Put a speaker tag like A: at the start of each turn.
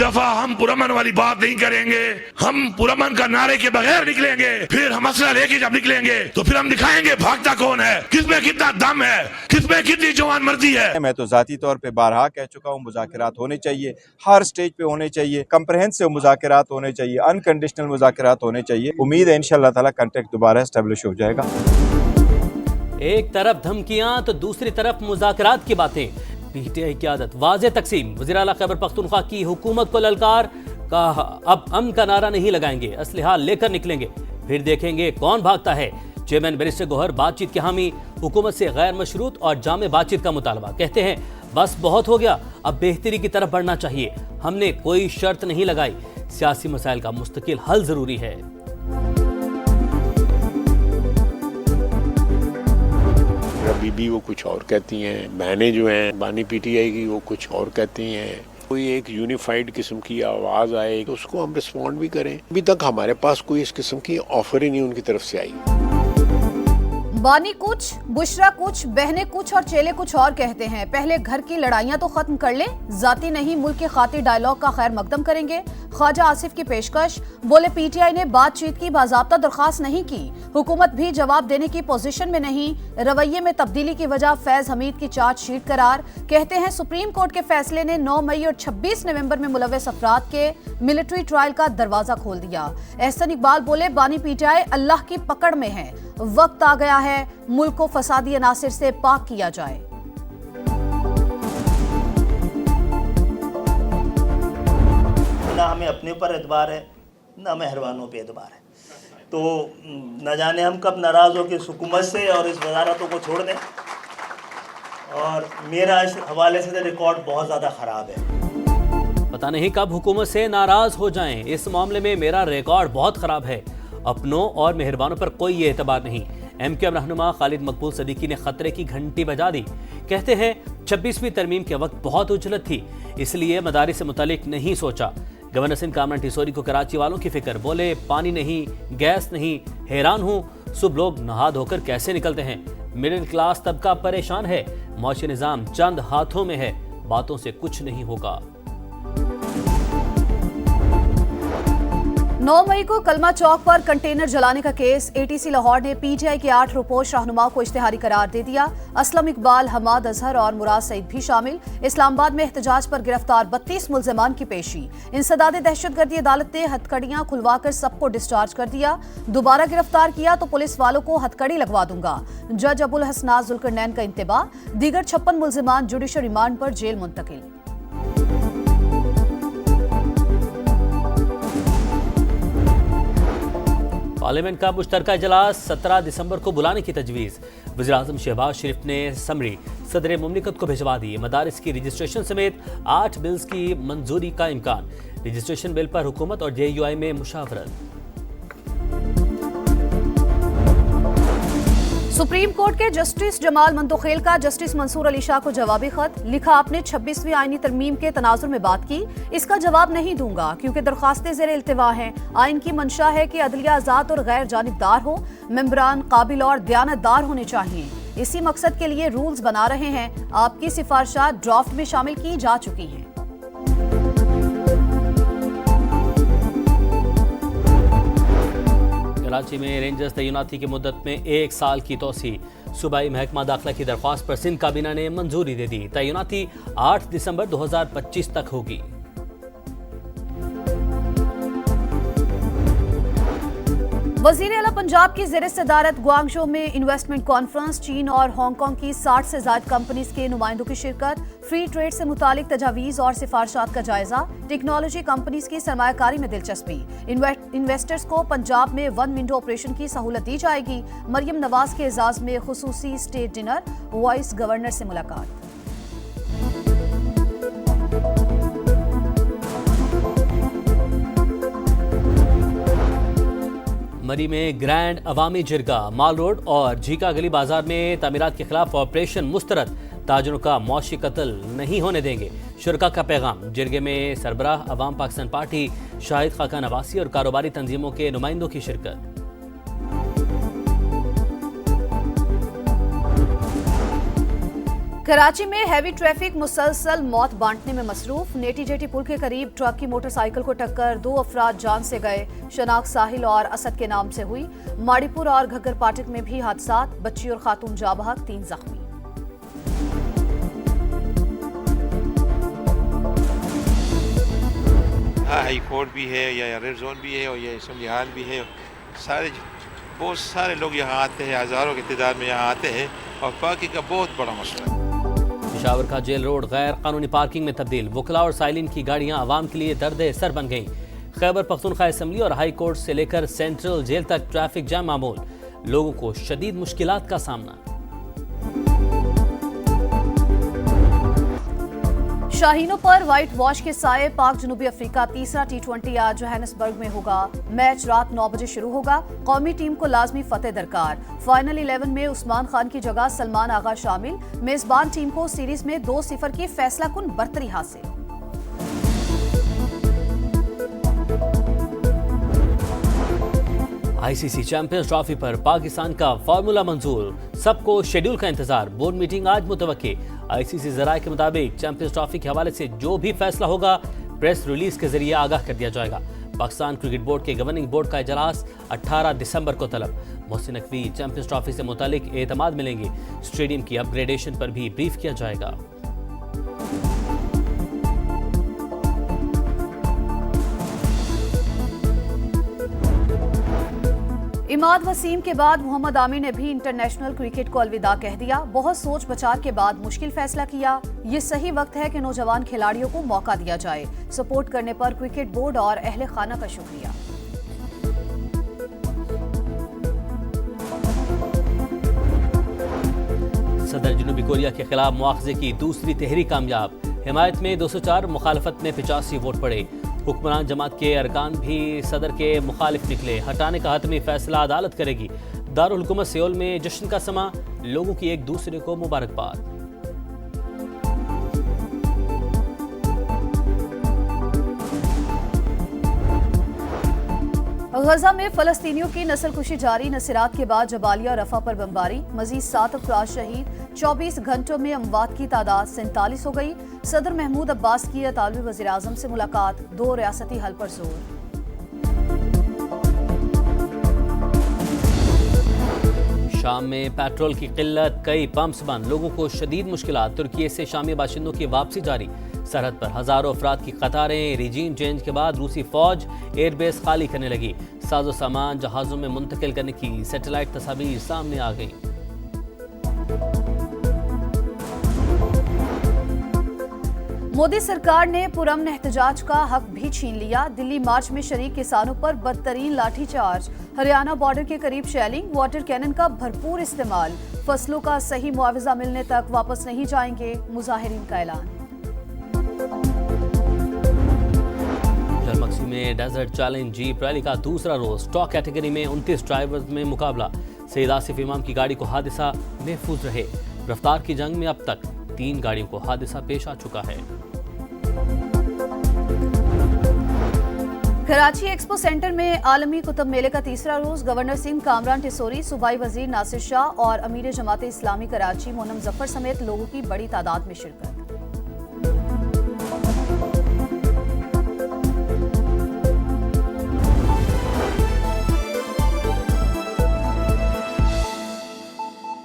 A: दफा हम पुरअमन वाली बात नहीं करेंगे, हम पुरअमन का नारे के बगैर निकलेंगे, फिर हम असला लेके जब निकलेंगे तो फिर हम दिखाएंगे भागता कौन है, किसमें कितना दम है, किसमें कितनी जवान मर्जी है।
B: मैं तो जाती तौर पे बारहा कह चुका हूँ, मुज़ाकरात होने चाहिए, हर स्टेज पे होने चाहिए, कंप्रहेंसिव मुज़ाकरात होने चाहिए, अनकंडीशनल मुज़ाकरात होने चाहिए। उम्मीद है इंशाअल्लाह ताला कॉन्ट्रैक्ट दोबारा एस्टेब्लिश हो जाएगा।
C: एक तरफ धमकियां तो दूसरी तरफ मुज़ाकरात की बातें। पीटीआई की आदत वाज़ेह तकसीम। वज़ीर आला खैबर पख्तूनख्वा की हुकूमत को ललकार, कहा अब अमन का नारा नहीं लगाएंगे, असलहा लेकर निकलेंगे, फिर देखेंगे कौन भागता है। चेयरमैन बैरिस्टर गौहर बातचीत के हामी, हुकूमत से गैर मशरूत और जामे बातचीत का मुतालबा। कहते हैं बस बहुत हो गया, अब बेहतरी की तरफ बढ़ना चाहिए, हमने कोई शर्त नहीं लगाई, सियासी मसाइल का मुस्तकिल हल जरूरी है।
D: बीबी वो कुछ और कहती हैं, बहनें जो हैं बानी पीटीआई की वो कुछ और कहती हैं। कोई एक यूनिफाइड किस्म की आवाज़ आए तो उसको हम रिस्पॉन्ड भी करें। अभी तक हमारे पास कोई इस किस्म की ऑफर ही नहीं उनकी तरफ से आई।
E: बानी कुछ, बुशरा कुछ, बहनें कुछ और चेले कुछ और कहते हैं। पहले घर की लड़ाइयां तो खत्म कर लें, जाती नहीं मुल्क के खातिर डायलॉग का खैर मकदम करेंगे। ख्वाजा आसिफ की पेशकश, बोले पीटीआई ने बातचीत की बाज़ाब्ता दरख्वास्त नहीं की, हुकूमत भी जवाब देने की पोजीशन में नहीं, रवैये में तब्दीली की वजह फैज हमीद की चार्जशीट करार। कहते हैं सुप्रीम कोर्ट के फैसले ने 9 मई और 26 नवंबर में मुलव्वस अफराद के मिलिट्री ट्रायल का दरवाजा खोल दिया। एहसन इकबाल बोले बानी पीटीआई अल्लाह की पकड़ में है, वक्त आ गया है मुल्क को फसादी अनासिर से पाक किया जाए।
F: ना हमें अपने ऊपर एतबार है, ना मेहरबानों पे एतबार है, तो न जाने हम कब नाराज़ हो के इस हुकूमत से और इस वजारतों को छोड़ दें। और मेरा इस हवाले से रिकॉर्ड बहुत ज़्यादा ख़राब है।
C: पता नहीं कब हुकूमत से नाराज हो जाएं, इस मामले में मेरा रिकॉर्ड बहुत खराब है, अपनों और मेहरबानों पर कोई एतबार नहीं। एमक्यूएम रहनुमा खालिद मकबूल सदीकी ने खतरे की घंटी बजा दी। कहते हैं 26वीं तरमीम के वक्त बहुत उजलत थी, इसलिए मदारिस से मुतालिक नहीं सोचा। गवर्नर सिंध कामरान टिसोरी को कराची वालों की फिक्र, बोले पानी नहीं, गैस नहीं, हैरान हूँ सब लोग नहा धोकर कैसे निकलते हैं। मिडिल क्लास तबका परेशान है, मौशी निज़ाम चंद हाथों में है, बातों से कुछ नहीं होगा।
E: 9 मई को कलमा चौक पर कंटेनर जलाने का केस, एटीसी लाहौर ने पीटीआई के 8 रुपोश रहनुमाओं को इश्तिहारी करार दे दिया। असलम इकबाल, हमाद अजहर और मुराद सईद भी शामिल। इस्लामाबाद में एहतजाज पर गिरफ्तार 32 मुल्जिमान की पेशी। इंसदाद दहशतगर्दी अदालत ने हथकड़ियां खुलवाकर सबको डिस्चार्ज कर दिया। दोबारा गिरफ्तार किया तो पुलिस वालों को हथकड़ी लगवा दूंगा। जज अबुल हसनात जुल्करनैन का इंतबा। दीगर 56 मुल्जिमान जुडिशल रिमांड पर जेल मुंतकिल।
C: पार्लियामेंट का मुश्तरका इजलास 17 दिसंबर को बुलाने की तजवीज़। वज़ीर-ए-आज़म शहबाज शरीफ ने समरी सदर मुमलिकत को भिजवा दी। मदारिस की रजिस्ट्रेशन समेत 8 बिल्स की मंजूरी का इम्कान। रजिस्ट्रेशन बिल पर हुकूमत और JUI में मुशावरत।
E: सुप्रीम कोर्ट के जस्टिस जमाल मंतोखेल का जस्टिस मंसूर अली शाह को जवाबी खत लिखा। आपने 26वीं आईनी तरमीम के तनाजुर में बात की, इसका जवाब नहीं दूंगा क्योंकि दरखास्तें ज़ेर इल्तिवा हैं। आइन की मंशा है कि अदलिया आज़ाद और गैर जानिबदार हो, मेंबरान काबिल और दयानतदार होने चाहिए। इसी मकसद के लिए रूल्स बना रहे हैं। आपकी सिफारिशात ड्राफ्ट में शामिल की जा चुकी हैं।
C: कराची में रेंजर्स तैनाती की मुद्दत में 1 साल की तोसी। सूबाई महकमा दाखिला की दरख्वास्त पर सिंध काबीना ने मंजूरी दे दी। तैनाती 8 दिसंबर 2025 तक होगी।
E: वज़ीर आला पंजाब की ज़ेर सदारत ग्वांगझो में इन्वेस्टमेंट कॉन्फ्रेंस। चीन और हांगकांग की 60 से ज़ायद कंपनीज के नुमाइंदों की शिरकत। फ्री ट्रेड से मुतालिक तजावीज़ और सिफारिशात का जायजा। टेक्नोलॉजी कंपनीज की सरमायाकारी में दिलचस्पी। इन्वेस्टर्स को पंजाब में 1 विंडो ऑपरेशन की सहूलत दी जाएगी। मरियम नवाज के एजाज में खुसूसी स्टेट डिनर। वाइस गवर्नर से मुलाकात।
C: मरी में ग्रैंड अवामी जिरगा। माल रोड और झीका गली बाजार में तामीरात के खिलाफ ऑपरेशन मुस्तरद। ताजरों का मौशी कत्ल नहीं होने देंगे, शुरका का पैगाम। जिरगे में सरबराह अवाम पाकिस्तान पार्टी, शाहिद खाका नवासी और कारोबारी तंजीमों के नुमाइंदों की शिरकत।
E: कराची में हैवी ट्रैफिक मुसलसल मौत बांटने में मसरूफ। नेटी जेटी पुल के करीब ट्रक की मोटरसाइकिल को टक्कर 2 अफराद जान से गए। शनाख्त साहिल और असद के नाम से हुई। माड़ीपुर और घग्गर पाटक में भी हादसात, बच्ची और खातून जाँ बहक, 3 जख्मी।
G: हाई कोर्ट भी है या रेड जोन भी है और ये असेंबली हॉल भी है। बहुत सारे लोग यहाँ आते हैं, हज़ारों की तादाद में यहाँ आते हैं और पार्किंग का बहुत बड़ा मसला है।
C: पेशावर का जेल रोड गैर कानूनी पार्किंग में तब्दील। वकला और साइलिन की गाड़ियां आवाम के लिए दर्द सर बन गईं। खैबर पख्तूनख्वा असेंबली और हाई कोर्ट से लेकर सेंट्रल जेल तक ट्रैफिक जाम मामूल। लोगों को शदीद मुश्किलात का सामना।
E: शाहीनों पर व्हाइट वॉश के साए। पाक जनूबी अफ्रीका तीसरा T20 आज जोहानिसबर्ग में होगा। मैच रात 9 बजे शुरू होगा। कौमी टीम को लाजमी फतेह दरकार। फाइनल 11 में उस्मान खान की जगह सलमान आगा शामिल। मेजबान टीम को सीरीज में 2-0 की फैसला कुन बरतरी हासिल।
C: आईसीसी चैंपियंस ट्रॉफी पर पाकिस्तान का फार्मूला मंजूर। सबको शेड्यूल का इंतजार। बोर्ड मीटिंग आज मुतवक्के। आईसीसी जराये के मुताबिक चैंपियंस ट्रॉफी के हवाले से जो भी फैसला होगा प्रेस रिलीज के जरिए आगाह कर दिया जाएगा। पाकिस्तान क्रिकेट बोर्ड के गवर्निंग बोर्ड का इजलास 18 दिसंबर को तलब। मोहसिन नकवी चैंपियंस ट्रॉफी से मुतालिक एतमाद मिलेंगे। स्टेडियम की अपग्रेडेशन पर भी ब्रीफ किया जाएगा।
E: इमाद वसीम के बाद मोहम्मद आमिर ने भी इंटरनेशनल क्रिकेट को अलविदा कह दिया। बहुत सोच विचार के बाद मुश्किल फैसला किया। ये सही वक्त है कि नौजवान खिलाड़ियों को मौका दिया जाए। सपोर्ट करने पर क्रिकेट बोर्ड और अहले खाना का शुक्रिया।
C: सदर जनूबी कोरिया के खिलाफ मुआवजे की दूसरी तहरीक कामयाब। हिमायत में 204, मुखालफत में 85 वोट पड़े। हुक्मरान जमात के अरकान भी सदर के मुखालिफ निकले। हटाने का हतमी फैसला अदालत करेगी। दारुल हुकूमत सियोल में जश्न का समा। लोगों की एक दूसरे को मुबारकबाद।
E: गजा में फलस्तीनियों की नस्लकुशी जारी। नसीरात के बाद जबालिया और रफा पर बमबारी। मजीद 7 अफराद शहीद। 24 घंटों में अमवात की तादाद 47 हो गई। सदर महमूद अब्बास की इतालवी वज़ीर आज़म से मुलाकात। 2 रियासती हल पर जोर।
C: शाम में पेट्रोल की किल्लत, कई पंप्स बंद। लोगों को शदीद मुश्किलात। तुर्की से शामी बाशिंदों की वापसी जारी। सरहद पर हजारों अफराद की कतारें। रिजीम चेंज के बाद रूसी फौज एयरबेस खाली करने लगी। साजो सामान जहाजों में मुंतकिल करने की सैटेलाइट तस्वीर सामने आ गई।
E: मोदी सरकार ने पुरअमन एहतजाज का हक भी छीन लिया। दिल्ली मार्च में शरीक किसानों पर बदतरीन लाठीचार्ज। हरियाणा बॉर्डर के करीब शेलिंग। वाटर कैनन का भरपूर इस्तेमाल। फसलों का सही मुआवजा मिलने तक वापस नहीं जाएंगे, मुजाहिरीन का ऐलान।
C: जलमक्सी में डेजर्ट चैलेंज जीप रैली का दूसरा रोज। स्टॉक कैटेगरी में 29 ड्राइवर्स में मुकाबला। सैयद आसिफ इमाम की गाड़ी को हादसा महफूज रहे। रफ्तार की जंग में अब तक 3 गाड़ियों को हादसा पेश आ चुका है।
E: कराची एक्सपो सेंटर में आलमी कुतुब मेले का तीसरा रोज। गवर्नर सिंध कामरान टिसोरी, सूबाई वजीर नासिर शाह और अमीर जमात इस्लामी कराची मोनम जफर समेत लोगों की बड़ी तादाद में शिरकत।